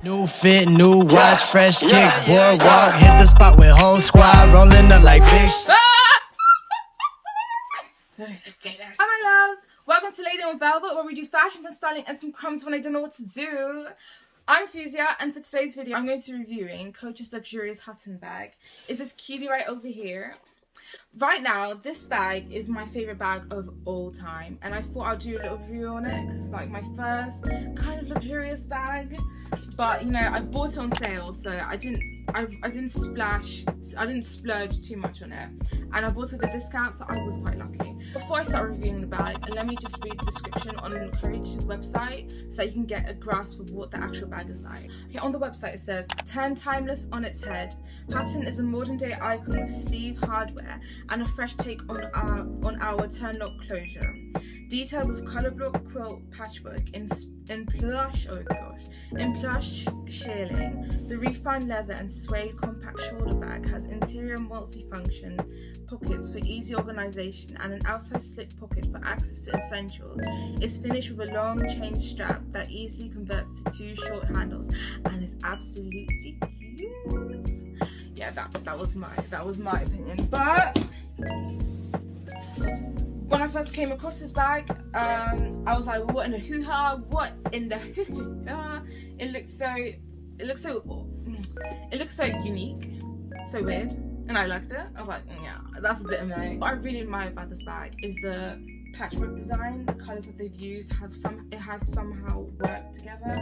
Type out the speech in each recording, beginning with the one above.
New fit, new watch, fresh kicks, boardwalk, hit the spot with whole squad, rolling up like big Hi my loves, welcome to Lady on Velvet, where we do fashion and styling and some crumbs when I don't know what to do. I'm Fuzia, and for today's video I'm going to be reviewing Coach's luxurious Hutton bag. It's this cutie right over here. Right now, this bag is my favourite bag of all time, and I thought I'd do a little review on it because it's like my first kind of luxurious bag. But you know, I bought it on sale, so I didn't splurge too much on it, and I bought it with a discount, so I was quite lucky. Before I start reviewing the bag, let me just read the description on Coach's website so you can get a grasp of what the actual bag is like. Okay, on the website it says, "Turn timeless on its head, Hutton is a modern day icon of sleeve hardware and a fresh take on our turn lock closure. Detailed with colour block quilt patchwork in plush, in plush shearling, the refined leather and suede compact shoulder bag has interior multifunction pockets for easy organisation and an outside slip pocket for access to essentials. It's finished with a long chain strap that easily converts to two short handles and is absolutely cute." Yeah, that was my opinion. But when I first came across this bag, I was like, what in the hoo-ha? What in the hoo-ha? It looks so unique, so weird, and I liked it. I was like, yeah, that's a bit of me. What I really admire about this bag is the patchwork design. The colours that they've used has somehow worked together,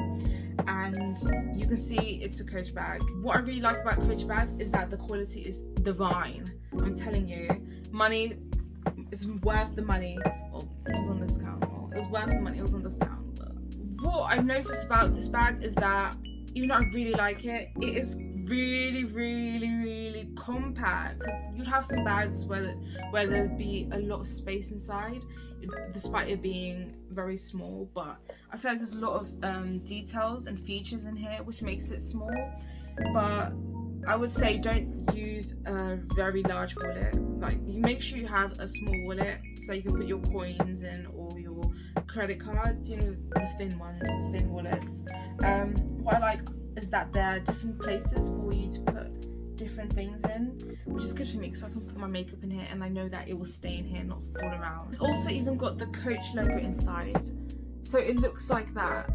and you can see it's a Coach bag. What I really like about Coach bags is that the quality is divine. I'm telling you, money is worth the money. Oh, it was on discount. Oh, it was worth the money. It was on discount. But what I've noticed about this bag is that even though I really like it, it is really compact. Because you'd have some bags where there'd be a lot of space inside, despite it being very small. But I feel like there's a lot of details and features in here which makes it small. But I would say don't use a very large wallet. Like, you make sure you have a small wallet so you can put your coins in or your credit cards, you know, the thin ones, the thin wallets. What I like is that there are different places for you to put different things in, which is good for me because I can put my makeup in here and I know that it will stay in here, not fall around. It's also even got the Coach logo inside, so it looks like that.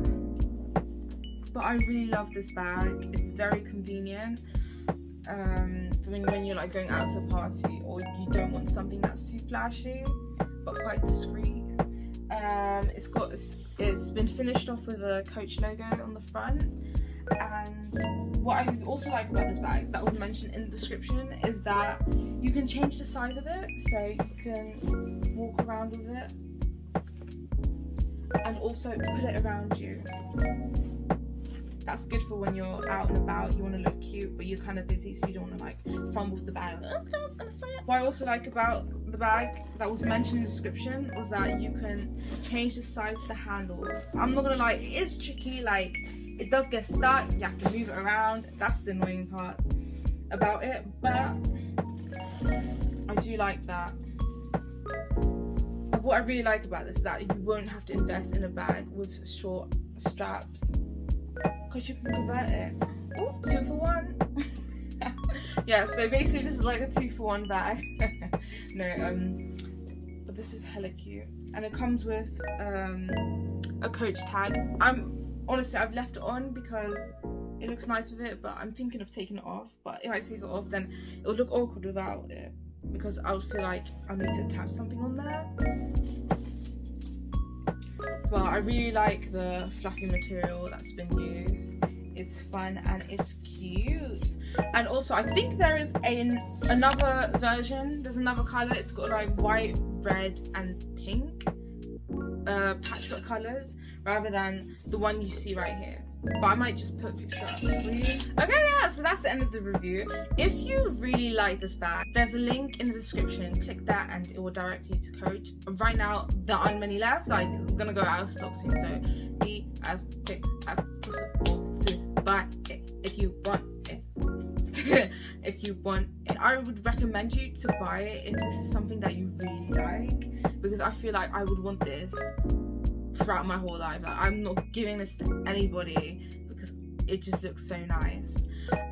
But I really love this bag. It's very convenient. When you're like going out to a party or you don't want something that's too flashy but quite discreet. It's been finished off with a Coach logo on the front, and what I also like about this bag that was mentioned in the description is that you can change the size of it, so you can walk around with it and also put it around you. That's good for when you're out and about, you want to look cute, but you're kind of busy, so you don't want to like fumble with the bag. What I also like about the bag that was mentioned in the description was that you can change the size of the handles. I'm not gonna lie, it's tricky, like it does get stuck, you have to move it around. That's the annoying part about it, but I do like that. What I really like about this is that you won't have to invest in a bag with short straps, because you can convert it. Ooh, 2 for 1. Yeah, so basically this is like a 2 for 1 bag. No, but this is hella cute, and it comes with a Coach tag. Honestly, I've left it on because it looks nice with it, but I'm thinking of taking it off. But if I take it off, then it would look awkward without it, because I would feel like I need to attach something on there. But I really like the fluffy material that's been used. It's fun and it's cute. And also, I think there is another version. There's another colour. It's got like white, red and pink patchwork colours rather than the one you see right here. But I might just put a picture up for you. Okay, yeah, so that's the end of the review. If you really like this bag, there's a link in the description. Click that and it will direct you to Coach. Right now, there aren't many left. Like, I'm gonna go out of stock soon, so be as quick as possible to buy it if you want it. If you want it, I would recommend you to buy it if this is something that you really like, because I feel like I would want this throughout my whole life. Like, I'm not giving this to anybody because it just looks so nice.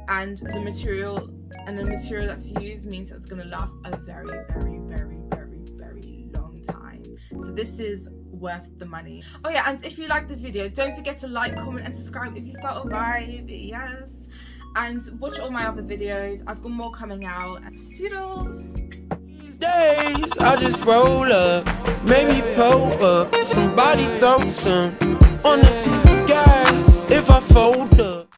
And the material that's used means that it's going to last a very, very, very, very, very long time. So this is worth the money. Oh yeah, and if you liked the video, don't forget to like, comment and subscribe if you felt a vibe. Yes, and watch all my other videos. I've got more coming out. Toodles. These days I just roll up, maybe pull up, somebody throw some on the gas if I fold up.